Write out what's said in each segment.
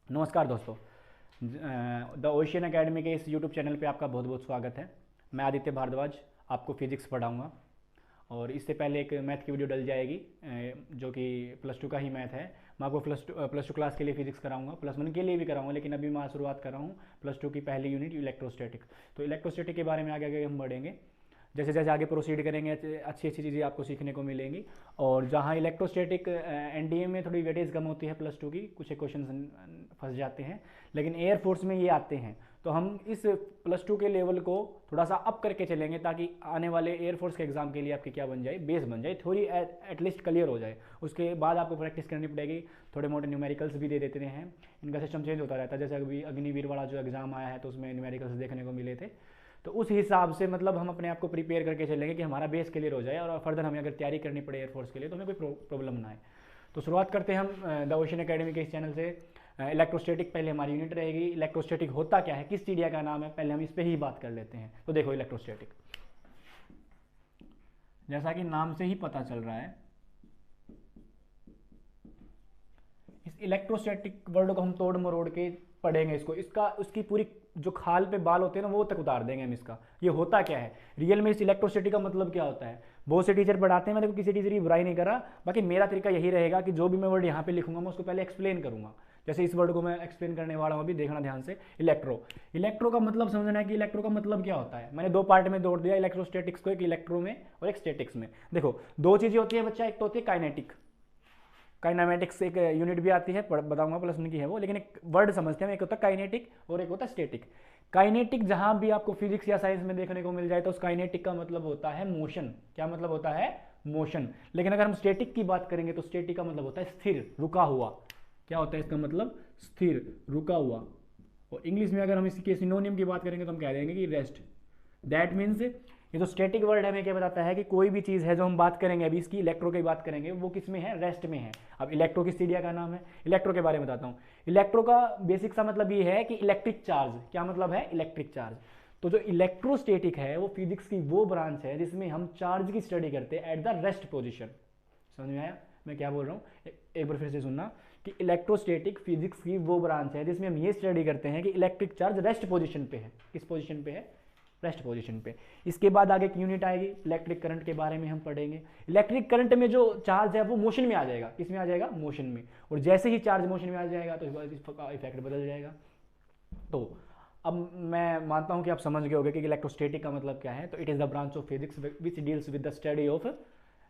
नमस्कार दोस्तों। The ocean academy के इस यूट्यूब चैनल पे आपका बहुत बहुत स्वागत है। मैं आदित्य भारद्वाज आपको फिजिक्स पढ़ाऊँगा और इससे पहले एक मैथ की वीडियो डल जाएगी जो कि प्लस टू का ही मैथ है। मैं आपको प्लस टू क्लास के लिए फिजिक्स कराऊंगा, प्लस वन के लिए भी कराऊंगा, लेकिन अभी मैं शुरुआत कर रहा हूँ प्लस टू की पहली यूनिट इलेक्ट्रोस्टैटिक। तो इलेक्ट्रोस्टैटिक के बारे में आगे आगे हम बढ़ेंगे। जैसे जैसे आगे प्रोसीड करेंगे अच्छी अच्छी चीज़ें आपको सीखने को मिलेंगी। और जहाँ इलेक्ट्रोस्टैटिक एनडीए में थोड़ी वेटेज कम होती है, प्लस टू की कुछ क्वेश्चन फंस जाते हैं, लेकिन एयरफोर्स में ये आते हैं। तो हम इस प्लस टू के लेवल को थोड़ा सा अप करके चलेंगे ताकि आने वाले एयरफोर्स के एग्जाम के लिए आपकी क्या बन जाए, बेस बन जाए, थोड़ी एटलीस्ट क्लियर हो जाए। उसके बाद आपको प्रैक्टिस करनी पड़ेगी। थोड़े मोटे न्यूमेरिकल्स भी दे देते हैं, इनका सिस्टम चेंज होता रहता है। जैसे अभी अग्निवीर वाला जो एग्जाम आया है तो उसमें न्यूमेरिकल्स देखने को मिले थे। तो उस हिसाब से मतलब हम अपने आप को प्रिपेयर करके चलेंगे कि हमारा बेस क्लियर हो जाए और फर्दर हमें अगर तैयारी करनी पड़े एयरफोर्स के लिए तो हमें कोई प्रॉब्लम ना आए। तो शुरुआत करते हैं हम द ओशियन एकेडमी के इस चैनल से। इलेक्ट्रोस्टैटिक पहले हमारी यूनिट रहेगी। इलेक्ट्रोस्टैटिक होता क्या है, किस चिड़िया का नाम है, पहले हम इस पर ही बात कर लेते हैं। तो देखो, इलेक्ट्रोस्टैटिक जैसा कि नाम से ही पता चल रहा है, इस इलेक्ट्रोस्टैटिक वर्ड को हम तोड़ मरोड़ के पढ़ेंगे। इसका उसकी पूरी जो खाल पे बाल होते हैं ना वो तक उतार देंगे हम। इसका ये होता क्या है रियल में, इस इलेक्ट्रोस्टैटिक का मतलब क्या होता है। बहुत से टीचर पढ़ाते हैं, मैं देखो किसी टीचर की बुराई नहीं कर रहा, बाकी मेरा तरीका यही रहेगा कि जो भी मैं वर्ड यहाँ पे लिखूंगा मैं उसको पहले एक्सप्लेन करूंगा। जैसे इस वर्ड को मैं एक्सप्लेन करने वाला हूँ, अभी देखना ध्यान से। इलेक्ट्रो का मतलब समझना है कि इलेक्ट्रो का मतलब क्या होता है। मैंने दो पार्ट में तोड़ दिया इलेक्ट्रोस्टैटिक्स को, एक इलेक्ट्रो में और एक स्टैटिक्स में। देखो दो चीजें होती है बच्चा, एक तो होती है काइनेटिक, काइनामेटिक्स एक यूनिट भी आती है, बताऊंगा प्लस वन की है वो, लेकिन एक वर्ड समझते हैं। एक होता है काइनेटिक और एक होता है स्टैटिक। काइनेटिक जहां भी आपको फिजिक्स या साइंस में देखने को मिल जाए तो उस काइनेटिक का मतलब होता है मोशन। क्या मतलब होता है, मोशन। लेकिन अगर हम स्टैटिक की बात करेंगे तो स्टैटिक का मतलब होता है स्थिर, रुका हुआ। क्या होता है इसका मतलब, स्थिर, रुका हुआ। और इंग्लिश में अगर हम इसके सिनोनिम की बात करेंगे तो हम कह देंगे कि रेस्ट। दैट मीन्स ये जो स्टैटिक वर्ड है हमें क्या बताता है कि कोई भी चीज़ है जो हम बात करेंगे, अभी इसकी इलेक्ट्रो की बात करेंगे, वो किस में है, रेस्ट में है। अब इलेक्ट्रो किस चिड़िया का नाम है, इलेक्ट्रो के बारे में बताता हूँ। इलेक्ट्रो का बेसिक सा मतलब ये है कि इलेक्ट्रिक चार्ज। क्या मतलब है, इलेक्ट्रिक चार्ज। तो जो इलेक्ट्रोस्टैटिक है वो फिजिक्स की वो ब्रांच है जिसमें हम चार्ज की स्टडी करते हैं एट द रेस्ट पोजिशन। समझ में आया मैं क्या बोल रहा हूँ, एक बार फिर से सुनना कि इलेक्ट्रोस्टैटिक फिजिक्स की वो ब्रांच है जिसमें हम ये स्टडी करते हैं कि इलेक्ट्रिक चार्ज रेस्ट पोजीशन पे है। किस पोजीशन पे है, रेस्ट पोजीशन पे। इसके बाद आगे की यूनिट आएगी इलेक्ट्रिक करंट के बारे में हम पढ़ेंगे। इलेक्ट्रिक करंट में जो चार्ज है वो मोशन में आ जाएगा। किस में आ जाएगा, मोशन में। और जैसे ही चार्ज मोशन में आ जाएगा तो इसका इफेक्ट बदल जाएगा। तो अब मैं मानता हूं कि आप समझ गए होंगे कि इलेक्ट्रोस्टैटिक का मतलब क्या है। तो it is the branch of physics which deals with the study of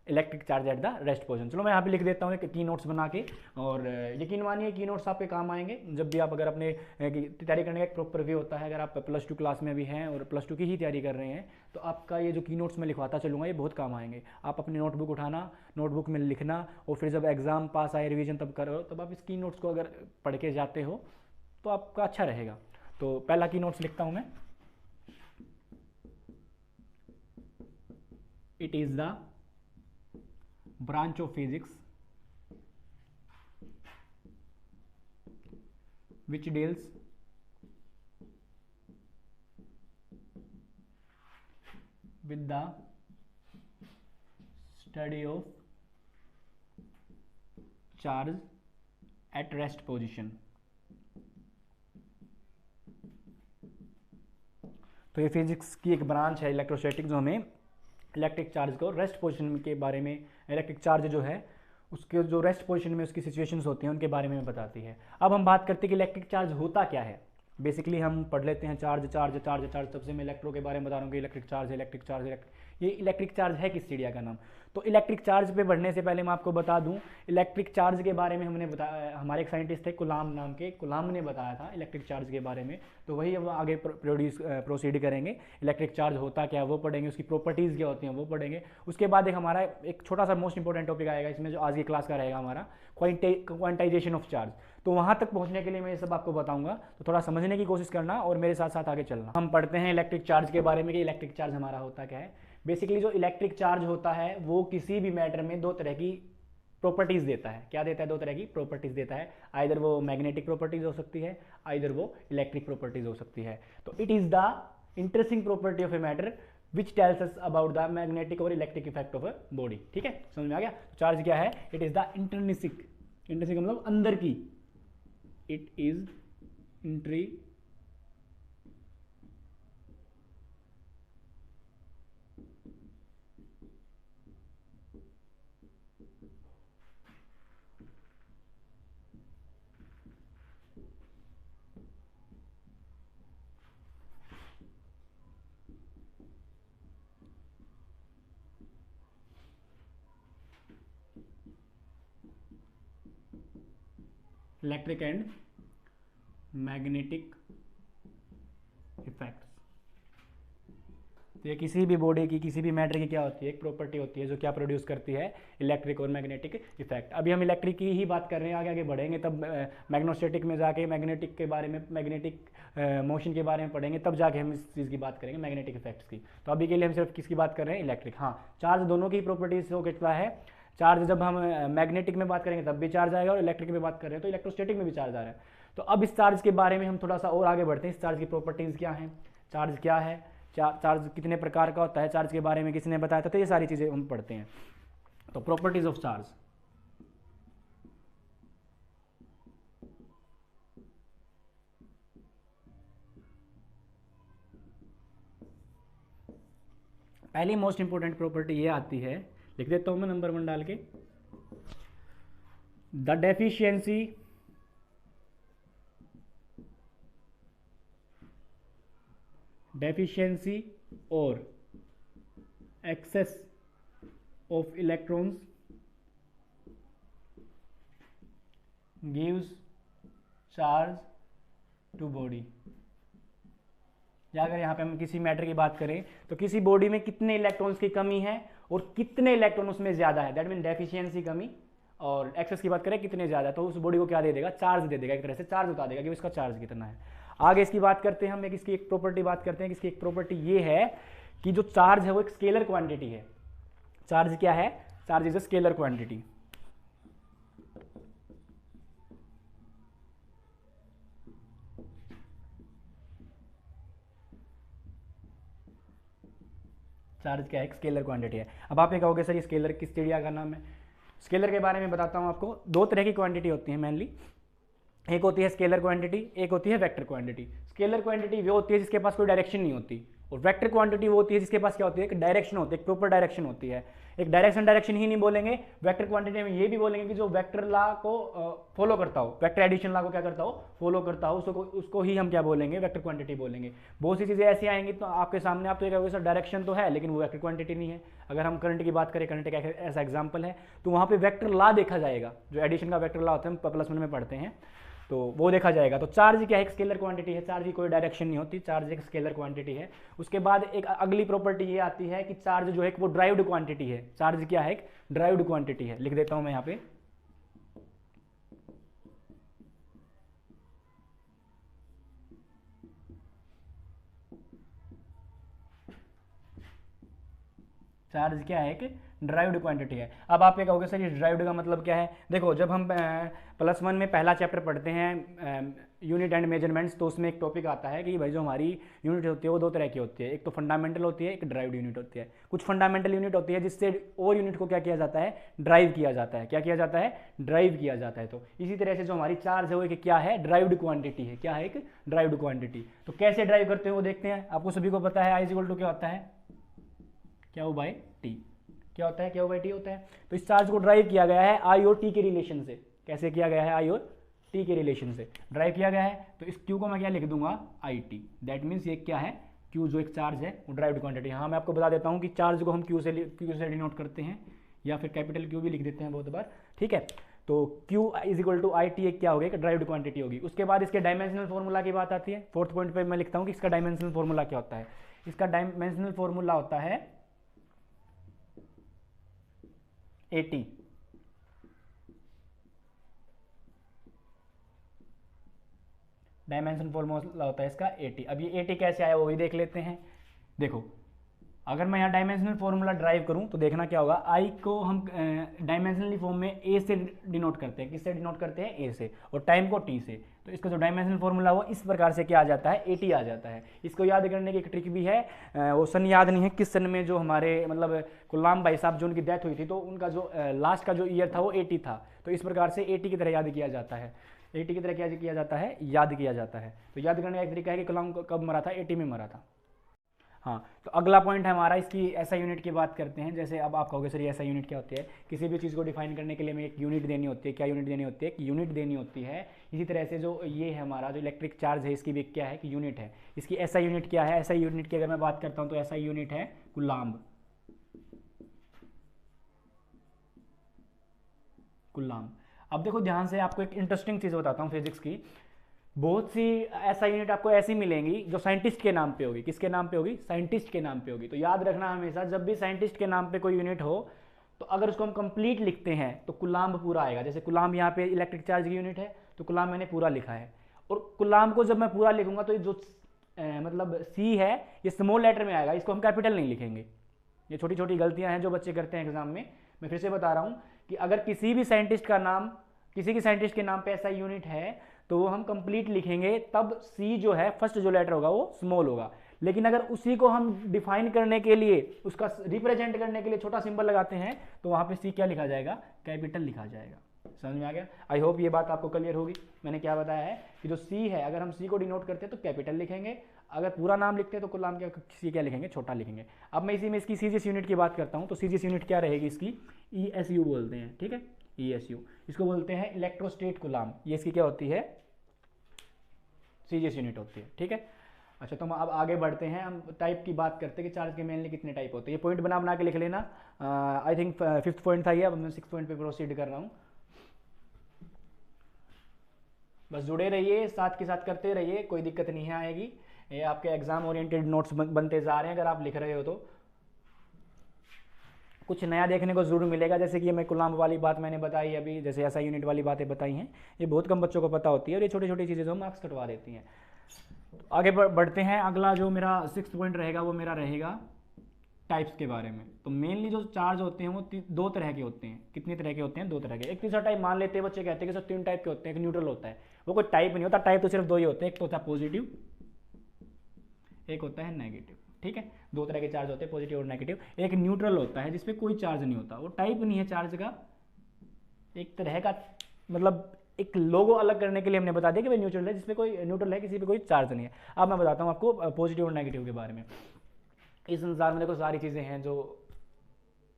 electric charge at the rest position. चलो मैं यहाँ पे लिख देता हूँ की नोट्स बना के, और यकीन मानिए की नोट्स आपके काम आएंगे जब भी आप अगर अपने तैयारी करने का एक प्रॉपर वे होता है। अगर आप प्लस टू क्लास में भी हैं और प्लस टू की ही तैयारी कर रहे हैं तो आपका ये जो की नोट्स मैं लिखवाता चलूँगा ये बहुत काम आएंगे। आप अपनी नोटबुक उठाना, नोटबुक में लिखना, और फिर जब एग्जाम पास आए, रिविजन तब करो, तब आप इस की नोट्स को अगर पढ़ के जाते हो तो आपका अच्छा रहेगा। तो पहला की नोट्स लिखता हूँ मैं। It is the branch of physics which deals with the study of charge at rest position। तो ये फिजिक्स की एक ब्रांच है इलेक्ट्रोस्टैटिक जो हमें इलेक्ट्रिक चार्ज को रेस्ट पोजीशन के बारे में, इलेक्ट्रिक चार्ज जो है उसके जो रेस्ट पोजीशन में उसकी सिचुएशंस होती हैं उनके बारे में बताती है। अब हम बात करते हैं कि इलेक्ट्रिक चार्ज होता क्या है। बेसिकली हम पढ़ लेते हैं चार्ज चार्ज चार्ज चार्ज। तब से मैं इलेक्ट्रो के बारे में बता रहा हूँ कि इलेक्ट्रिक चार्ज, इलेक्ट्रिक चार्ज, ये इलेक्ट्रिक चार्ज है किस चिड़िया का नाम। तो इलेक्ट्रिक चार्ज पे बढ़ने से पहले मैं आपको बता दूं इलेक्ट्रिक चार्ज के बारे में हमने बताया, हमारे एक साइंटिस्ट थे कुलाम नाम के, कुलाम ने बताया था इलेक्ट्रिक चार्ज के बारे में। तो वही अब आगे प्रोसीड करेंगे। इलेक्ट्रिक चार्ज होता क्या है वो पढ़ेंगे, उसकी प्रॉपर्टीज़ क्या होती हैं वो पढ़ेंगे। उसके बाद एक हमारा एक छोटा सा मोस्ट इंपॉर्टेंट टॉपिक आएगा इसमें जो आज की क्लास का रहेगा हमारा, क्वांटाइजेशन ऑफ चार्ज। तो वहाँ तक पहुँचने के लिए मैं ये सब आपको बताऊंगा, तो थोड़ा समझने की कोशिश करना और मेरे साथ साथ आगे चलना। हम पढ़ते हैं इलेक्ट्रिक चार्ज के बारे में कि इलेक्ट्रिक चार्ज हमारा होता क्या है। बेसिकली जो इलेक्ट्रिक चार्ज होता है वो किसी भी मैटर में दो तरह की प्रॉपर्टीज देता है। क्या देता है, दो तरह की प्रॉपर्टीज देता है। आइदर वो मैग्नेटिक प्रॉपर्टीज हो सकती है, आइदर वो इलेक्ट्रिक प्रॉपर्टीज हो सकती है। तो it is the interesting property of a matter which tells us about the magnetic और electric effect of a body. ठीक है, समझ में आ गया। चार्ज क्या है, it is the intrinsic, intrinsic मतलब अंदर की, it is intrinsic electric and magnetic effects. तो ये किसी भी बॉडी की, किसी भी मैटर की क्या होती है, एक प्रॉपर्टी होती है जो क्या प्रोड्यूस करती है, इलेक्ट्रिक और मैग्नेटिक इफेक्ट। अभी हम इलेक्ट्रिक की ही बात कर रहे हैं, आगे आगे बढ़ेंगे तब मैग्नेटोस्टैटिक में जाके मैग्नेटिक के बारे में, मैग्नेटिक मोशन के बारे में पढ़ेंगे, तब जाके हम इस चीज़ की बात करेंगे मैग्नेटिक इफेक्ट्स की। तो अभी के लिए हम सिर्फ किसकी बात कर रहे हैं, इलेक्ट्रिक। हाँ, चार्ज दोनों की प्रॉपर्टीज को कितना है, चार्ज जब हम मैग्नेटिक में बात करेंगे तब भी चार्ज आएगा, और इलेक्ट्रिक में बात कर रहे हैं तो इलेक्ट्रोस्टैटिक में भी चार्ज आ रहा है। तो अब इस चार्ज के बारे में हम थोड़ा सा और आगे बढ़ते हैं, इस चार्ज की प्रॉपर्टीज क्या हैं, चार्ज क्या है, चार्ज कितने प्रकार का होता है, चार्ज के बारे में किसने बताया था, तो ये सारी चीज़ें हम पढ़ते हैं। तो प्रॉपर्टीज ऑफ चार्ज, पहली मोस्ट इंपोर्टेंट प्रॉपर्टी ये आती है, लिख देता हूं मैं नंबर 1 डाल के, द डेफिशिएंसी और excess of electrons gives charge to body. या अगर यहाँ पे हम किसी मैटर की बात करें तो किसी बॉडी में कितने इलेक्ट्रॉन्स की कमी है और कितने इलेक्ट्रॉन उसमें ज्यादा है, दैट मीन डेफिशिएंसी कमी, और एक्सेस की बात करें कितने ज्यादा, तो उस बॉडी को क्या दे देगा, चार्ज दे देगा, एक तरह से चार्ज बता देगा कि इसका चार्ज कितना है। आगे इसकी बात करते हैं हम, इसकी एक प्रॉपर्टी बात करते हैं, इसकी एक प्रॉपर्टी ये है कि जो चार्ज है वो एक स्केलर क्वांटिटी है। चार्ज क्या है, charge is a scalar quantity. Charge क्या है, एक स्केलर क्वांटिटी है। अब आप ये कहोगे सर ये स्केलर किस चिड़िया का नाम है, स्केलर के बारे में बताता हूं आपको। दो तरह की क्वांटिटी होती है मेनली, एक होती है स्केलर क्वांटिटी, एक होती है वेक्टर क्वांटिटी। स्केलर क्वांटिटी वो होती है जिसके पास कोई डायरेक्शन नहीं होती, और वेक्टर क्वांटिटी वो होती है जिसके पास क्या होती है, एक डायरेक्शन होती है, एक प्रॉपर डायरेक्शन होती है। एक डायरेक्शन ही नहीं बोलेंगे, वेक्टर क्वांटिटी में ये भी बोलेंगे कि जो वेक्टर लॉ को फॉलो करता हो, वेक्टर एडिशन लॉ को क्या करता हो, फॉलो करता हो, उसको ही हम क्या बोलेंगे, वेक्टर क्वांटिटी बोलेंगे। बहुत सी चीज़ें ऐसी आएंगी तो आपके सामने, आप तो ये कहोगे सर डायरेक्शन तो है लेकिन वो वेक्टर क्वांटिटी नहीं है। अगर हम करंट की बात करें, करंट एक ऐसा एग्जाम्पल है, तो वहाँ पे वेक्टर लॉ देखा जाएगा, जो एडिशन का वेक्टर लॉ होता है, हम +1 में पढ़ते हैं, तो वो देखा जाएगा। तो चार्ज क्या है, एक स्केलर क्वांटिटी है, चार्ज की कोई डायरेक्शन नहीं होती, चार्ज एक स्केलर क्वांटिटी है। उसके बाद एक अगली प्रॉपर्टी ये आती है कि चार्ज जो है वो ड्राइव्ड क्वांटिटी है। चार्ज क्या है, एक ड्राइव्ड क्वांटिटी है, लिख देता हूं मैं यहाँ पे, चार्ज क्या है, एक ड्राइव्ड क्वांटिटी है। अब आप ये कहोगे सर ये ड्राइव्ड का मतलब क्या है, देखो जब हम +1 में पहला चैप्टर पढ़ते हैं यूनिट एंड मेजरमेंट्स, तो उसमें एक टॉपिक आता है कि भाई जो हमारी यूनिट होती है वो दो तरह की होती है, एक तो फंडामेंटल होती है, एक ड्राइव्ड यूनिट होती है। कुछ फंडामेंटल यूनिट होती है जिससे और यूनिट को क्या किया जाता है, ड्राइव किया जाता है। क्या किया जाता है, ड्राइव किया जाता है। तो इसी तरह से जो हमारी चार्ज है वो क्या है, ड्राइव्ड क्वांटिटी है। क्या है, एक ड्राइव्ड क्वांटिटी। तो कैसे ड्राइव करते हैं वो देखते हैं। आपको सभी को पता है I = क्या होता है, Q/T। क्या होता है, Q/T होता है। तो इस चार्ज को ड्राइव किया गया है I और T के रिलेशन से। कैसे किया गया है, I और T के रिलेशन से ड्राइव किया गया है। तो इस Q को मैं क्या लिख दूंगा, IT। दैट मीन्स ये क्या है, Q जो एक चार्ज है वो ड्राइव्ड क्वांटिटी। हाँ, मैं आपको बता देता हूँ कि चार्ज को हम Q से डिनोट करते हैं, या फिर कैपिटल Q भी लिख देते हैं बहुत बार, ठीक है। तो Q = IT एक क्या होगी, एक ड्राइव्ड क्वांटिटी होगी। उसके बाद इसके डायमेंशनल फॉर्मूला की बात आती है। 4th पॉइंट पे मैं लिखता हूँ कि इसका डायमेंशनल फॉर्मूला क्या होता है। इसका डायमेंशनल फॉर्मूला होता है AT। डायमेंशन फॉर्मूला होता है इसका AT। अब ये AT कैसे आया वो भी देख लेते हैं। देखो अगर मैं यहाँ डायमेंशनल फॉर्मूला ड्राइव करूँ तो देखना क्या होगा, I को हम डायमेंशनली फॉर्म में A से डिनोट करते हैं। किससे डिनोट करते हैं, A से, और टाइम को T से। तो इसका जो डायमेंशनल फॉर्मूला वो इस प्रकार से क्या आ जाता है, AT आ जाता है। इसको याद करने की एक ट्रिक भी है, वो सन याद नहीं है किस सन में जो हमारे मतलब गुलाम भाई साहब जो उनकी डेथ हुई थी, तो उनका जो लास्ट का जो ईयर था वो 80 था। तो इस प्रकार से AT की तरह याद किया जाता है। एटी की तरह क्या किया जाता है, याद किया जाता है। तो याद करने का एक तरीका है कि कलाम कब मरा था, 80 में मरा था। हाँ, तो अगला पॉइंट है हमारा, इसकी एसआई यूनिट की बात करते हैं। जैसे अब आप कहोगे सर ये एसआई यूनिट क्या होती है, किसी भी चीज़ को डिफाइन करने के लिए हमें एक यूनिट देनी होती है। क्या यूनिट देनी होती है, एक यूनिट देनी होती है। इसी तरह से जो ये है हमारा जो इलेक्ट्रिक चार्ज है, इसकी भी क्या है कि यूनिट है। इसकी एसआई यूनिट क्या है, एसआई यूनिट की अगर मैं बात करता हूँ तो एसआई यूनिट है कूलाम्ब। कूलाम्ब। अब देखो ध्यान से, आपको एक इंटरेस्टिंग चीज़ बताता हूँ फिजिक्स की। बहुत सी ऐसा यूनिट आपको ऐसी मिलेंगी जो साइंटिस्ट के नाम पे होगी। किसके नाम पे होगी, साइंटिस्ट के नाम पे होगी। तो याद रखना हमेशा, जब भी साइंटिस्ट के नाम पे कोई यूनिट हो तो अगर उसको हम कंप्लीट लिखते हैं तो कूलाम्ब पूरा आएगा। जैसे कूलाम्ब यहाँ पे इलेक्ट्रिक चार्ज की यूनिट है, तो कूलाम्ब मैंने पूरा लिखा है। और कूलाम्ब को जब मैं पूरा लिखूंगा तो ये जो मतलब सी है ये स्मॉल लेटर में आएगा, इसको हम कैपिटल नहीं लिखेंगे। ये छोटी छोटी गलतियां हैं जो बच्चे करते हैं एग्जाम में। मैं फिर से बता रहा हूँ कि अगर किसी भी साइंटिस्ट का नाम, किसी के साइंटिस्ट के नाम पे ऐसा यूनिट है तो वो हम कंप्लीट लिखेंगे, तब सी जो है फर्स्ट जो लेटर होगा वो स्मॉल होगा। लेकिन अगर उसी को हम डिफाइन करने के लिए, उसका रिप्रेजेंट करने के लिए छोटा सिंबल लगाते हैं तो वहां पे सी क्या लिखा जाएगा, कैपिटल लिखा जाएगा। समझ में आ गया? आई होप ये बात आपको क्लियर होगी। मैंने क्या बताया है कि जो सी है, अगर हम सी को डिनोट करते हैं तो कैपिटल लिखेंगे, अगर पूरा नाम लिखते हैं तो कूलाम्ब क्या सी क्या लिखेंगे, छोटा लिखेंगे। अब मैं इसी में इसकी सीजीएस यूनिट की बात करता हूँ। तो सीजीएस यूनिट क्या रहेगी इसकी, ईएसयू बोलते हैं, ठीक है, ईएसयू। इसको बोलते हैं इलेक्ट्रोस्टेट कूलाम्ब। ये इसकी क्या होती है, सीजीएस यूनिट होती है, ठीक है। अच्छा, तो हम अब आगे बढ़ते हैं, हम टाइप की बात करते हैं कि चार्ज के मेनली कितने टाइप होते हैं। ये पॉइंट बना बना के लिख लेना। आई थिंक 5th पॉइंट था ये, अब मैं 6th पॉइंट पे प्रोसीड कर रहा हूँ। बस जुड़े रहिए, साथ के साथ करते रहिए, कोई दिक्कत नहीं आएगी। ये आपके एग्जाम ओरिएंटेड नोट्स बनते जा रहे हैं, अगर आप लिख रहे हो तो कुछ नया देखने को जरूर मिलेगा। जैसे कि मैं कूलाम्ब वाली बात मैंने बताई अभी, जैसे ऐसा यूनिट वाली बातें बताई हैं, ये बहुत कम बच्चों को पता होती है और ये छोटी छोटी चीज़ें जो मार्क्स कटवा देती हैं। तो आगे बढ़ते हैं। अगला जो मेरा 6th पॉइंट रहेगा वो मेरा रहेगा टाइप्स के बारे में। तो मेनली जो चार्ज होते हैं वो दो तरह के होते हैं। कितने तरह के होते हैं, दो तरह के। एक तीसरा टाइप मान लेते हैं, बच्चे कहते हैं कि सर 3 टाइप के होते हैं, एक न्यूट्रल होता है। वो कोई टाइप नहीं होता, टाइप तो सिर्फ 2 ही होते हैं, एक तो होता है पॉजिटिव, एक होता है नेगेटिव, ठीक है। 2 तरह के चार्ज होते हैं, पॉजिटिव और नेगेटिव। एक न्यूट्रल होता है जिसपे कोई चार्ज नहीं होता, वो टाइप नहीं है चार्ज का, एक तरह का, मतलब एक लोगो अलग करने के लिए हमने बता दिया कि भाई न्यूट्रल है, जिसपे कोई न्यूट्रल है, किसी पे कोई चार्ज नहीं है। अब मैं बताता हूँ आपको पॉजिटिव और नेगेटिव के बारे में। इस संसार में देखो सारी चीज़ें हैं जो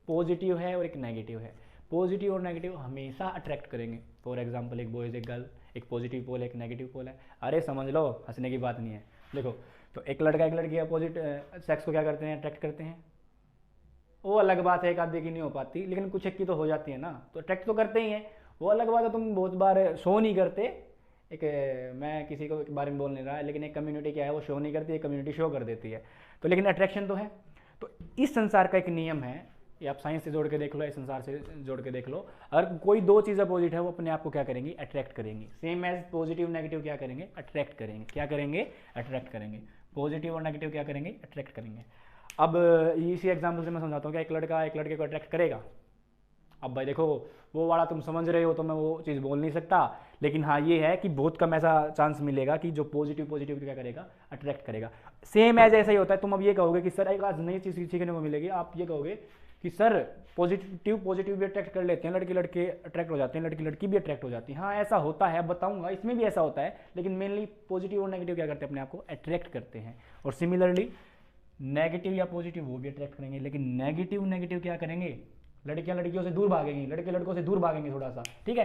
पॉजिटिव है और एक नेगेटिव है। पॉजिटिव और नेगेटिव हमेशा अट्रैक्ट करेंगे। फॉर एग्जाम्पल, एक बॉयज एक गर्ल, एक पॉजिटिव पोल एक नेगेटिव पोल है। अरे समझ लो, हंसने की बात नहीं है। देखो, तो एक लड़का एक लड़की अपोजिट सेक्स को क्या करते हैं, अट्रैक्ट करते हैं। वो अलग बात है, एक आधे की नहीं हो पाती, लेकिन कुछ एक की तो हो जाती है ना, तो अट्रैक्ट तो करते ही हैं। वो अलग बात है, तुम बहुत बार शो नहीं करते। एक मैं किसी को बारे में बोल नहीं रहा है, लेकिन एक कम्युनिटी क्या है, वो शो नहीं करती, एक कम्युनिटी शो कर देती है। तो लेकिन अट्रैक्शन तो है। तो इस संसार का एक नियम है, ये आप साइंस से जोड़ के देख लो, इस संसार से जोड़ के देख लो। अगर कोई 2 चीज़ अपोजिट है, वो अपने आप को क्या करेंगी, अट्रैक्ट करेंगी। सेम एज पॉजिटिव नेगेटिव क्या करेंगे, अट्रैक्ट करेंगे। क्या करेंगे, अट्रैक्ट करेंगे। पॉजिटिव और नेगेटिव क्या करेंगे, अट्रैक्ट करेंगे। अब इसी एग्जाम्पल से मैं समझाता हूँ कि एक लड़का एक लड़के को अट्रैक्ट करेगा। अब भाई देखो, वो वाला तुम समझ रहे हो तो मैं वो चीज़ बोल नहीं सकता, लेकिन हाँ ये है कि बहुत कम ऐसा चांस मिलेगा कि जो पॉजिटिव पॉजिटिव क्या करेगा, अट्रैक्ट करेगा। सेम एज ऐसा ही होता है। तुम अब ये कहोगे कि सर एक आज नई चीज़ सीखने को मिलेगी। आप ये कहोगे कि सर पॉजिटिव पॉजिटिव भी अट्रैक्ट कर लेते हैं, लड़के लड़के अट्रैक्ट हो जाते हैं, लड़की लड़की भी अट्रैक्ट हो जाती है। हाँ ऐसा होता है, बताऊंगा, इसमें भी ऐसा होता है, लेकिन मेनली पॉजिटिव और नेगेटिव क्या करते हैं, अपने आप को अट्रैक्ट करते हैं। और सिमिलरली नेगेटिव या पॉजिटिव वो भी अट्रैक्ट करेंगे, लेकिन नेगेटिव नेगेटिव क्या करेंगे, लड़कियां लड़कियों से दूर भागेंगी, लड़के लड़कों से दूर भागेंगे थोड़ा सा, ठीक है।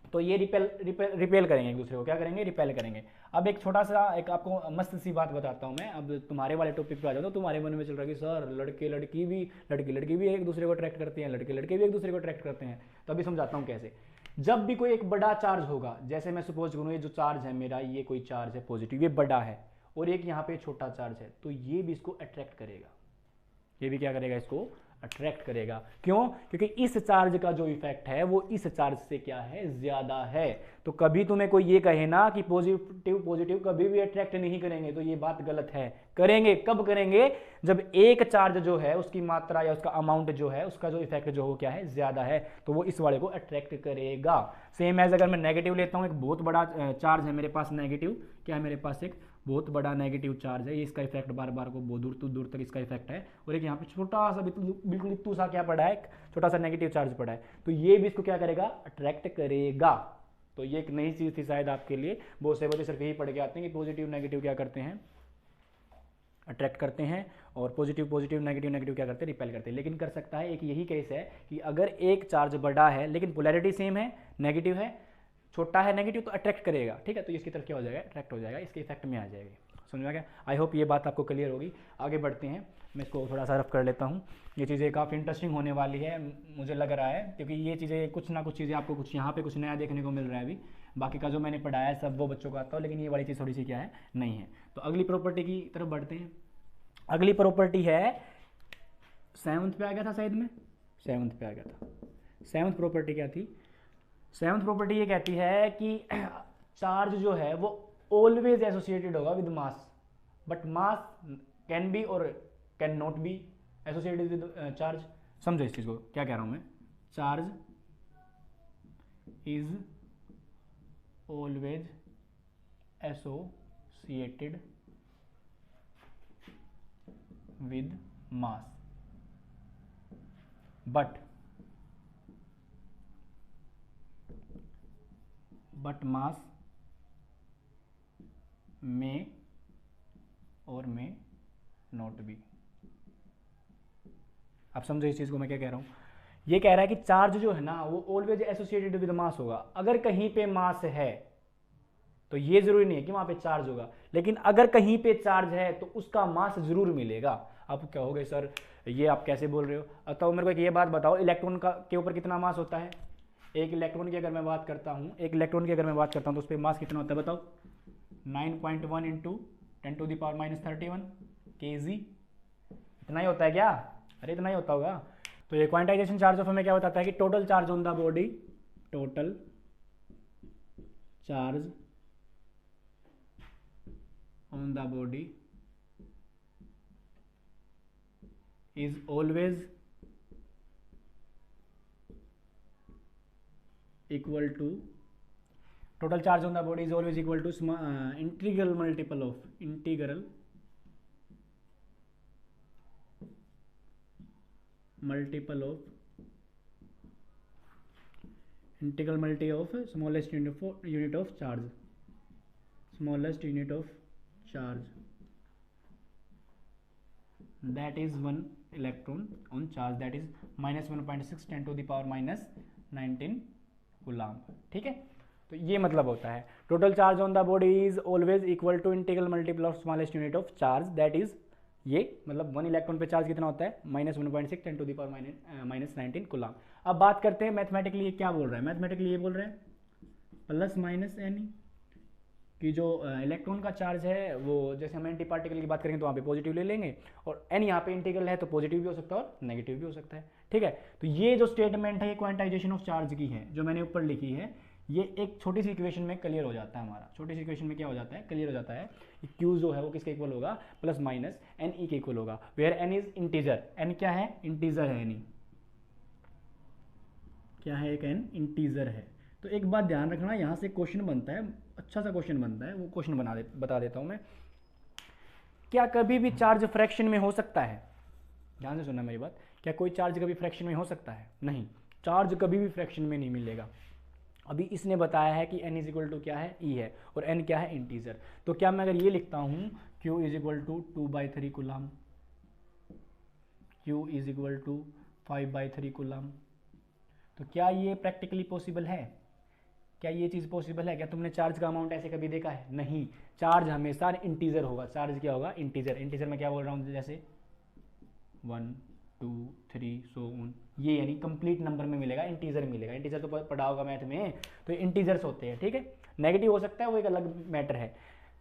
तो ये रिपेल करेंगे एक दूसरे को, क्या करेंगे, रिपेल करेंगे। अब एक छोटा सा एक आपको मस्त सी बात बताता हूँ मैं। अब तुम्हारे वाले टॉपिक पे आ जाओ तो तुम्हारे मन में चल रहा है कि सर लड़की लड़की भी एक दूसरे को अट्रैक्ट करती हैं, लड़के लड़के भी एक दूसरे को अट्रैक्ट करते हैं। तो अभी समझाता हूँ कैसे। जब भी कोई एक बड़ा चार्ज होगा, जैसे मैं सपोज करूँ ये जो चार्ज है मेरा, ये कोई चार्ज है पॉजिटिव, ये बड़ा है, और एक यहाँ पे छोटा चार्ज है, तो ये भी इसको अट्रैक्ट करेगा। ये भी क्या करेगा, इसको अट्रैक्ट करेगा। क्यों? क्योंकि इस चार्ज का जो इफेक्ट है वो इस चार्ज से क्या है, ज्यादा है। तो कभी तुम्हें कोई ये कहे ना कि पॉजिटिव पॉजिटिव कभी भी अट्रैक्ट नहीं करेंगे, तो ये बात गलत है। करेंगे। कब करेंगे? जब एक चार्ज जो है उसकी मात्रा या उसका अमाउंट जो है, उसका जो इफेक्ट जो हो क्या है, ज्यादा है, तो वो इस वाले को अट्रैक्ट करेगा। सेम एज अगर मैं नेगेटिव लेता हूँ, एक बहुत बड़ा चार्ज है मेरे पास नेगेटिव, क्या है मेरे पास, एक बहुत बड़ा नेगेटिव चार्ज है, ये इसका इफेक्ट बार बार को बहुत दूर दूर तक इसका इफेक्ट है, और एक यहाँ पे छोटा सा बिल्कुल इतू सा क्या पड़ा है, एक छोटा सा नेगेटिव चार्ज पड़ा है, तो ये भी इसको क्या करेगा, अट्रैक्ट करेगा। तो ये एक नई चीज़ थी शायद आपके लिए, बहुत से बच्चे सिर्फ यही पढ़ के आते हैं कि पॉजिटिव नेगेटिव क्या करते हैं, अट्रैक्ट करते हैं, और पॉजिटिव पॉजिटिव नेगेटिव नेगेटिव क्या करते हैं, रिपेल करते हैं। लेकिन कर सकता है एक यही केस है कि अगर एक चार्ज बड़ा है लेकिन पोलैरिटी सेम है, नेगेटिव है, छोटा है नेगेटिव, तो अट्रैक्ट करेगा, ठीक है, तो इसकी तरफ क्या हो जाएगा, अट्रैक्ट हो जाएगा, इसके इफेक्ट में आ जाएगी। समझ में आ गया? आई होप ये बात आपको क्लियर होगी। आगे बढ़ते हैं, मैं इसको थोड़ा सा रफ कर लेता हूँ। ये चीज़ें काफ़ी इंटरेस्टिंग होने वाली है मुझे लग रहा है, क्योंकि ये चीज़ें कुछ ना कुछ चीज़ें आपको कुछ यहाँ पे कुछ नया देखने को मिल रहा है। अभी बाकी का जो मैंने पढ़ाया है सब वो बच्चों को आता हो, लेकिन ये वाली चीज़ थोड़ी सी क्या है, नहीं है। तो अगली प्रॉपर्टी की तरफ बढ़ते हैं। अगली प्रॉपर्टी है, 7th पे आ गया था शायद में, 7th पे आ गया था। 7th प्रॉपर्टी क्या थी? 7th प्रॉपर्टी ये कहती है कि चार्ज जो है वो ऑलवेज एसोसिएटेड होगा with mass, but mass can be और can not be associated with charge. समझो इस चीज को, क्या कह रहा हूं मैं, charge is always associated with mass, but mass may और में नॉट बी। आप समझो इस चीज को मैं क्या कह रहा हूं। ये कह रहा है कि चार्ज जो है ना वो ऑलवेज एसोसिएटेड विद मास होगा। अगर कहीं पे मास है तो ये जरूरी नहीं है कि वहां पे चार्ज होगा, लेकिन अगर कहीं पे चार्ज है तो उसका मास जरूर मिलेगा। आप कहोगे सर ये आप कैसे बोल रहे हो? तो मेरे को एक ये बात बताओ, इलेक्ट्रॉन का के ऊपर कितना मास होता है? एक इलेक्ट्रॉन की अगर मैं बात करता हूँ, एक इलेक्ट्रॉन की अगर मैं बात करता हूँ तो उस पर मास कितना होता है बताओ? 9.1 इंटू 10⁻31 kg। इतना ही होता है क्या? अरे इतना ही होता होगा। तो ये क्वांटाइजेशन चार्ज ऑफ हमें क्या बताता है कि total charge on the body, total charge on the body is always equal to, total charge on the body is always equal to integral multiple of smallest unit of charge, smallest unit of charge, that is 1 electron on charge, that is -1.6 10⁻⁻19 coulomb. ठीक है, तो ये मतलब होता है total charge on the body is always equal to integral multiple of smallest unit of charge, that is, ये मतलब 1 electron पे चार्ज कितना होता है? -1.6 10⁻⁻19 कूलम्ब। अब बात करते हैं मैथमेटिकली क्या बोल रहा है। मैथमेटिकली ये बोल रहे हैं प्लस माइनस एनी कि जो इलेक्ट्रॉन का चार्ज है वो, जैसे हम एंटी पार्टिकल की बात करेंगे तो वहाँ पे पॉजिटिव ले लेंगे, और एन यहाँ पे इंटीग्रल है तो पॉजिटिव भी हो सकता है और नेगेटिव भी हो सकता है। ठीक है, तो ये जो स्टेटमेंट है ये क्वांटाइजेशन ऑफ चार्ज की है जो मैंने ऊपर लिखी है, ये एक छोटी सी इक्वेशन में क्लियर हो जाता है हमारा। छोटी सी इक्वेशन में क्या हो जाता है? क्लियर हो जाता है कि क्यू जो है वो किसके इक्वल होगा? प्लस माइनस एन ई के इक्वल होगा, where n is integer. N क्या है? इंटीजर है। एन क्या है? एक एन इंटीजर है। तो एक बात ध्यान रखना, यहाँ से क्वेश्चन बनता है, अच्छा सा क्वेश्चन बनता है, वो क्वेश्चन बता देता हूँ मैं। क्या कभी भी चार्ज फ्रैक्शन में हो सकता है? ध्यान से सुनना मेरी बात। क्या कोई चार्ज कभी फ्रैक्शन में हो सकता है? नहीं, चार्ज कभी भी फ्रैक्शन में नहीं मिलेगा। अभी इसने बताया है कि n इज इक्वल टू क्या है? ई है, और n क्या है? इंटीजर। तो क्या मैं अगर ये लिखता हूँ q is equal to 2/3 coulomb, q is equal to 5/3 coulomb, तो क्या ये प्रैक्टिकली पॉसिबल है? क्या ये चीज़ पॉसिबल है? क्या तुमने चार्ज का अमाउंट ऐसे कभी देखा है? नहीं, चार्ज हमेशा इंटीजर होगा। चार्ज क्या होगा? इंटीजर। इंटीजर में क्या बोल रहा हूँ, जैसे 1 2 3 सो ऑन, ये यानी कंप्लीट नंबर में मिलेगा, इंटीजर मिलेगा। इंटीजर तो पढ़ा होगा मैथ में, तो इंटीजर्स होते हैं। ठीक है, नेगेटिव हो सकता है, वो एक अलग मैटर है,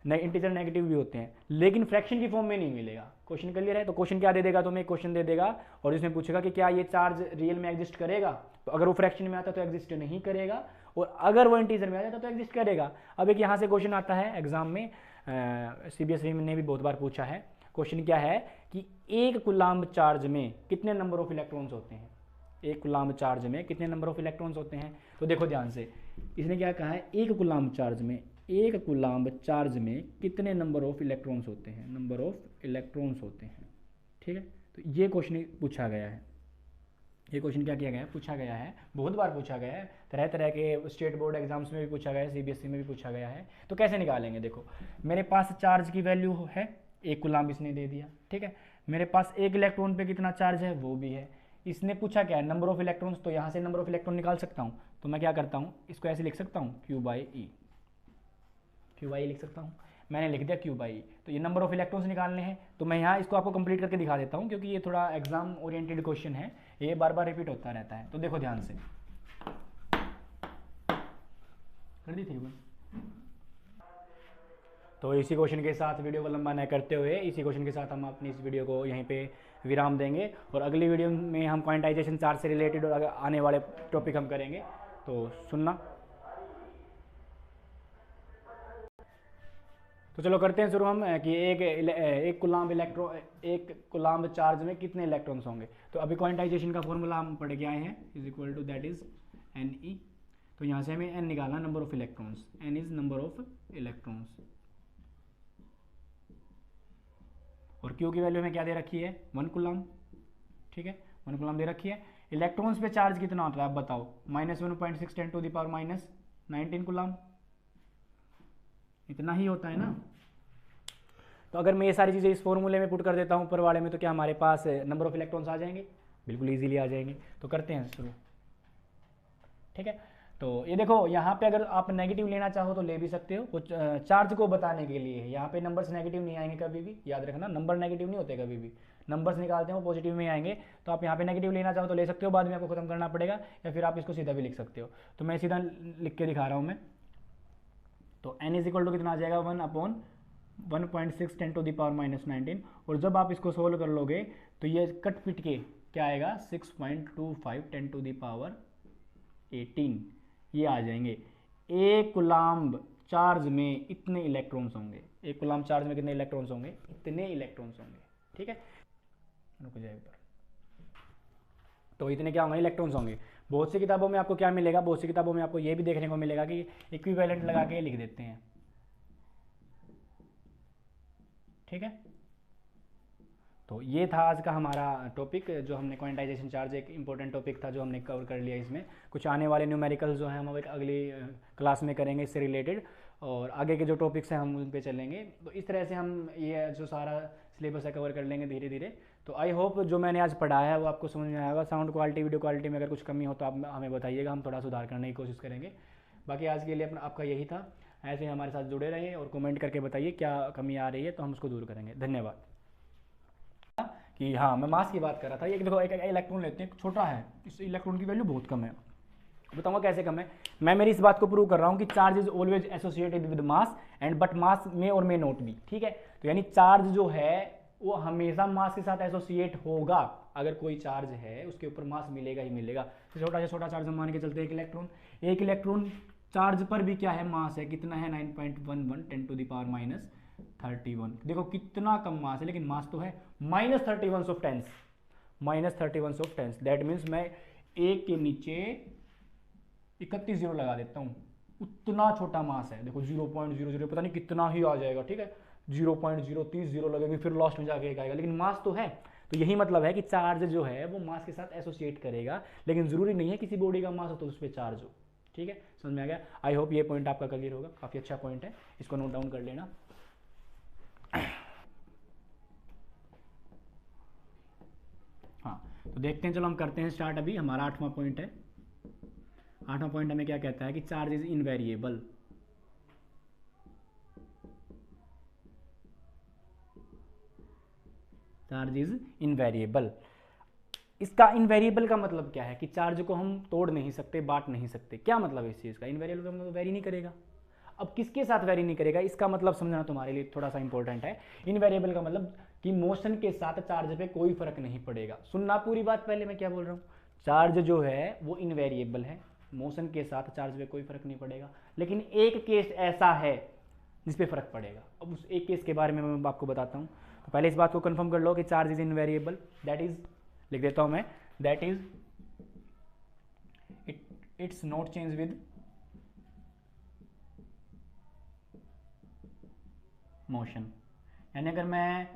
इंटीजर नेगेटिव भी होते हैं, लेकिन फ्रैक्शन की फॉर्म में नहीं मिलेगा। क्वेश्चन क्लियर है? तो क्वेश्चन क्या दे देगा तुम्हें? क्वेश्चन दे देगा और इसमें पूछेगा कि क्या ये चार्ज रियल में एग्जिस्ट करेगा, तो अगर वो फ्रैक्शन में आता तो एग्जिस्ट नहीं करेगा, और अगर वो इंटीजर में आ जाता तो एग्जिस्ट करेगा। अब एक यहाँ से क्वेश्चन आता है एग्जाम में, CBSE ने भी बहुत बार पूछा है। क्वेश्चन क्या है कि एक कूलम्ब चार्ज में कितने नंबर ऑफ इलेक्ट्रॉन्स होते हैं? एक कूलम्ब चार्ज में कितने नंबर ऑफ इलेक्ट्रॉन्स होते हैं? तो देखो ध्यान से, इसने क्या कहा है, एक कूलम्ब चार्ज में, एक कूलम्ब चार्ज में कितने नंबर ऑफ इलेक्ट्रॉन्स होते हैं? नंबर ऑफ इलेक्ट्रॉन्स होते हैं। ठीक है, तो ये क्वेश्चन पूछा गया है। ये क्वेश्चन क्या किया गया है, पूछा गया है, बहुत बार पूछा गया है, तरह तरह के स्टेट बोर्ड एग्जाम्स में भी पूछा गया है, सीबीएसई में भी पूछा गया है। तो कैसे निकालेंगे, देखो मेरे पास चार्ज की वैल्यू है, 1 कूलम्ब इसने दे दिया, ठीक है। मेरे पास 1 इलेक्ट्रॉन पे कितना चार्ज है वो भी है। इसने पूछा क्या है, नंबर ऑफ इलेक्ट्रॉन्स, तो यहाँ से नंबर ऑफ इलेक्ट्रॉन निकाल सकता हूँ। तो मैं क्या करता हूँ, इसको ऐसे लिख सकता हूँ Q/E, Q/E लिख सकता हूँ। मैंने लिख दिया Q/E। तो ये नंबर ऑफ इलेक्ट्रॉन्स निकालने हैं, तो मैं यहाँ इसको आपको कंप्लीट करके दिखा देता हूँ, क्योंकि ये थोड़ा एग्जाम ओरिएंटेड क्वेश्चन है, ये बार बार रिपीट होता रहता है। तो देखो ध्यान से, कर दी थी वो। तो इसी क्वेश्चन के साथ वीडियो को लंबा न करते हुए, इसी क्वेश्चन के साथ हम अपनी इस वीडियो को यहीं पे विराम देंगे, और अगली वीडियो में हम क्वांटाइजेशन चार्ज से रिलेटेड और आने वाले टॉपिक हम करेंगे, तो सुनना। तो चलो करते हैं शुरू हम कि एक कूलम्ब चार्ज में कितने इलेक्ट्रॉन्स होंगे। तो अभी क्वांटाइजेशन का फॉर्मूला हम पढ़ के आए हैं, is equal to that is Ne। तो यहाँ से हमें n निकालना, number of electrons, n is number of electrons, और Q की वैल्यू में क्या दे रखी है, 1 कूलम्ब, ठीक है, 1 कूलम्ब दे रखी है। इलेक्ट्रॉन्स पे चार्ज कितना होता है आप बताओ, -1.6 × 10⁻⁻19 कूलम्ब, इतना ही होता है ना। तो अगर मैं ये सारी चीज़ें इस फॉर्मूले में पुट कर देता हूँ ऊपर वाले में, तो क्या हमारे पास नंबर ऑफ इलेक्ट्रॉन्स आ जाएंगे, बिल्कुल इजीली आ जाएंगे। तो करते हैं शुरू, ठीक है। तो ये देखो यहाँ पे अगर आप नेगेटिव लेना चाहो तो ले भी सकते हो, कुछ चार्ज को बताने के लिए। यहाँ पे नंबर्स नेगेटिव नहीं आएंगे कभी भी, याद रखना, नंबर नेगेटिव नहीं होते कभी भी, नंबर्स निकालते हैं वो पॉजिटिव में आएंगे। तो आप यहाँ पे नेगेटिव लेना चाहो तो ले सकते हो, बाद में आपको खत्म करना पड़ेगा, या फिर आप इसको सीधा भी लिख सकते हो। तो मैं सीधा लिख के दिखा रहा हूँ मैं। तो n इज इक्वल टू कितना आ जाएगा, 1/1.6 10⁻⁻19, और जब आप इसको सोल्व कर लोगे तो ये कट पिट के क्या आएगा, 6.25 10⁻18 ये आ जाएंगे। 1 कूलम्ब चार्ज में इतने इलेक्ट्रॉन्स होंगे, 1 कूलम्ब चार्ज में कितने इलेक्ट्रॉन्स होंगे, इतने इलेक्ट्रॉन्स होंगे, ठीक है। रुक जाए ऊपर, तो इतने क्या होंगे, इलेक्ट्रॉन्स होंगे। बहुत सी किताबों में आपको क्या मिलेगा, बहुत सी किताबों में आपको ये भी देखने को मिलेगा कि इक्विवेलेंट लगा के लिख देते हैं, ठीक है। तो ये था आज का हमारा टॉपिक, जो हमने क्वांटाइजेशन चार्ज, एक इंपॉर्टेंट टॉपिक था जो हमने कवर कर लिया। इसमें कुछ आने वाले न्यूमेरिकल्स जो हैं हम एक अगली क्लास में करेंगे इससे रिलेटेड, और आगे के जो टॉपिक्स हैं हम उन पे चलेंगे। तो इस तरह से हम ये जो सारा सिलेबस है कवर कर लेंगे धीरे धीरे। तो आई होप जो मैंने आज पढ़ाया है वो आपको समझ में आएगा। साउंड क्वालिटी, वीडियो क्वालिटी में अगर कुछ कमी हो तो आप हमें बताइएगा, हम थोड़ा सुधार करने की कोशिश करेंगे। बाकी आज के लिए आपका यही था, ऐसे ही हमारे साथ जुड़े रहिए और कमेंट करके बताइए क्या कमी आ रही है, तो हम उसको दूर करेंगे। धन्यवाद। कि हाँ, मैं मास की बात कर रहा था। ये देखो, एक इलेक्ट्रॉन लेते हैं, छोटा है, इस इलेक्ट्रॉन की वैल्यू बहुत कम है। बताऊंगा कैसे कम है। मैं मेरी इस बात को प्रूव कर रहा हूँ कि charge is always associated with mass and but mass may और मे नॉट बी, ठीक है। तो यानी चार्ज जो है वो हमेशा मास के साथ एसोसिएट होगा। अगर कोई चार्ज है उसके ऊपर मास मिलेगा ही मिलेगा। तो छोटा से छोटा चार्ज हम मान के चलते हैं, एक इलेक्ट्रॉन चार्ज पर भी क्या है, मास है, कितना है, 9.11 10⁻31। देखो कितना कम मास है, लेकिन मास तो है -31 of tens, -31 of tens. That means मैं एक के नीचे 31 जीरो लगा देता हूँ, उतना छोटा मास है। देखो 0.00 पता नहीं कितना ही आ जाएगा, ठीक है, 0.030 जीरो लगेंगे, फिर लास्ट में जाके एक आएगा, लेकिन मास तो है। तो यही मतलब है कि चार्ज जो है वो मास के साथ एसोसिएट करेगा, लेकिन जरूरी नहीं है किसी बॉडी का मास हो तो उस पर चार्ज हो, ठीक है। समझ में आ गया। आई होप ये पॉइंट आपका क्लियर होगा, काफ़ी अच्छा पॉइंट है, इसको नोट डाउन कर लेना। हाँ, तो देखते हैं, चलो हम करते हैं स्टार्ट। अभी हमारा 8वां पॉइंट है। 8वां पॉइंट हमें क्या कहता है कि charge is invariable. Charge is invariable. इसका इनवेरिएबल का मतलब क्या है कि चार्ज को हम तोड़ नहीं सकते, बांट नहीं सकते। क्या मतलब है इस चीज़ का, इनवेरिएबल का मतलब वेरी नहीं करेगा। अब किसके साथ वेरी नहीं करेगा, इसका मतलब समझना तुम्हारे लिए थोड़ा सा इंपॉर्टेंट है। इनवेरिएबल का मतलब कि मोशन के साथ चार्ज पे कोई फर्क नहीं पड़ेगा। सुनना पूरी बात, पहले मैं क्या बोल रहा हूँ। चार्ज जो है वो इनवेरिएबल है, मोशन के साथ चार्ज पे कोई फर्क नहीं पड़ेगा, लेकिन एक केस ऐसा है जिसपे फर्क पड़ेगा। अब उस एक केस के बारे में मैं आपको बताता हूँ। तो पहले इस बात को कंफर्म कर लो कि charge is invariable. That is, लिख देता हूँ मैं, that is it's not change with motion. यानी अगर मैं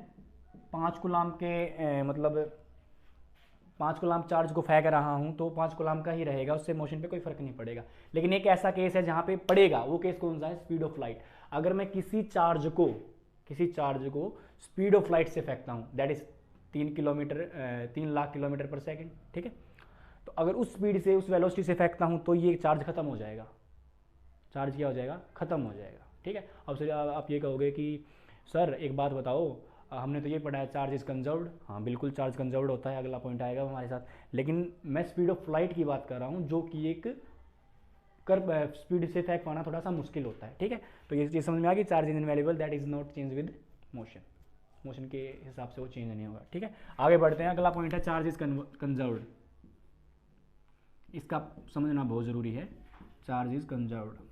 5 कूलम्ब के मतलब 5 कूलाम चार्ज को फेंक रहा हूँ तो 5 कूलाम का ही रहेगा, उससे मोशन पे कोई फर्क नहीं पड़ेगा। लेकिन एक ऐसा केस है जहाँ पे पड़ेगा, वो केस कौन सा है? Speed of light. अगर मैं किसी चार्ज को स्पीड ऑफ लाइट से फेंकता हूँ, दैट इज 3 लाख किलोमीटर पर सेकेंड, ठीक है, तो अगर उस स्पीड से, उस वेलोसिटी से फेंकता हूँ तो ये चार्ज खत्म हो जाएगा। चार्ज क्या हो जाएगा? खत्म हो जाएगा, ठीक है। अब सर आप ये कहोगे कि सर एक बात बताओ, हमने तो ये पढ़ा है चार्ज इज कंजर्व्ड। हाँ बिल्कुल चार्ज कंजर्व्ड होता है, अगला पॉइंट आएगा हमारे साथ। लेकिन मैं स्पीड ऑफ लाइट की बात कर रहा हूँ, जो कि एक कर स्पीड से फेंक पाना थोड़ा सा मुश्किल होता है, ठीक है। तो ये चीज़ समझ में आ गई, charge is invariable, that is not change with motion. Motion के हिसाब से वो चेंज नहीं होगा, ठीक है। आगे बढ़ते हैं, अगला पॉइंट है चार्ज इज कंजर्व्ड। इसका समझना बहुत ज़रूरी है, charge is conserved.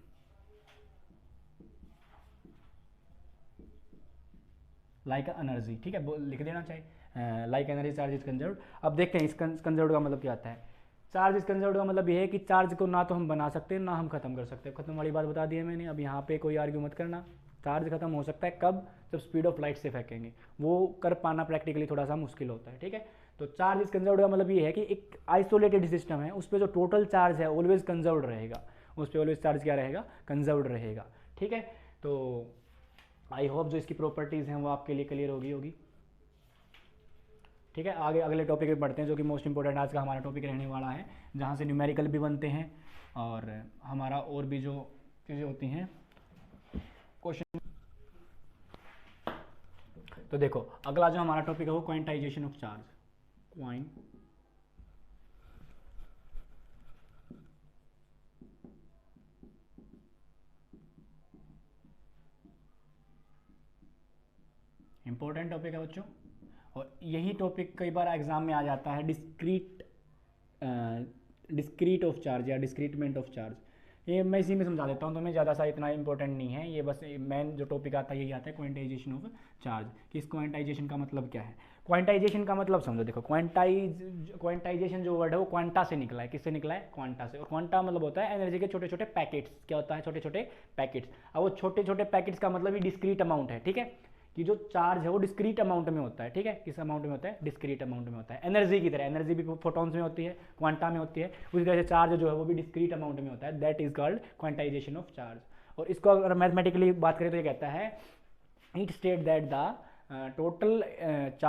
Like energy, ठीक है, लिख देना चाहिए, like energy charge is conserved. अब देखते हैं इस कंजर्व्ड का मतलब क्या आता है। चार्ज इज कंजर्व्ड का मतलब ये है कि चार्ज को ना तो हम बना सकते हैं ना हम खत्म कर सकते हैं। खत्म वाली बात बता दी है मैंने, अब यहाँ पे कोई आर्ग्यू मत करना। चार्ज खत्म हो सकता है कब? जब स्पीड ऑफ लाइट से फेंकेंगे, वो कर पाना प्रैक्टिकली थोड़ा सा मुश्किल होता है, ठीक है। तो चार्ज इज कंजर्व्ड का मतलब ये है कि एक आइसोलेटेड सिस्टम है, उस पर जो टोटल चार्ज है ऑलवेज कंजर्व्ड रहेगा, उस पर ऑलवेज चार्ज क्या रहेगा? कंजर्व्ड रहेगा, ठीक है। तो आई होप जो इसकी प्रॉपर्टीज़ हैं वो आपके लिए क्लियर होगी। ठीक है, आगे अगले टॉपिक पे बढ़ते हैं, जो कि मोस्ट इंपॉर्टेंट आज का हमारा टॉपिक रहने वाला है, जहाँ से न्यूमेरिकल भी बनते हैं और हमारा और भी जो चीज़ें होती हैं क्वेश्चन। तो देखो अगला जो हमारा टॉपिक है वो quantization of charge. Important topic है बच्चों, और यही टॉपिक कई बार एग्जाम में आ जाता है, डिस्क्रीट ऑफ चार्ज या डिस्क्रीटमेंट ऑफ चार्ज। ये मैं इसी में समझा देता हूँ, तो मैं ज़्यादा सा इतना इंपॉर्टेंट नहीं है ये, बस मेन जो टॉपिक आता है यही आता है, क्वांटाइजेशन ऑफ चार्ज। कि इस क्वांटाइजेशन का मतलब क्या है? क्वांटाइजेशन का मतलब समझो, देखो क्वांटाइजेशन जो वर्ड है वो क्वांटा से निकला है। किससे निकला है? क्वांटा से। और क्वांटा मतलब होता है एनर्जी के छोटे छोटे पैकेट्स। क्या होता है? छोटे छोटे पैकेट्स। अब वो छोटे छोटे पैकेट्स का मतलब ही डिस्क्रीट अमाउंट है, ठीक है, कि जो चार्ज है वो डिस्क्रीट अमाउंट में होता है, ठीक है। किस अमाउंट में होता है? डिस्क्रीट अमाउंट में होता है। एनर्जी की तरह, एनर्जी भी फोटॉन्स में होती है, क्वांटा में होती है, उसी तरह से चार्ज जो है वो भी डिस्क्रीट अमाउंट में होता है, that is called quantization of charge. और इसको अगर मैथमेटिकली बात करें तो ये कहता है, it state that the total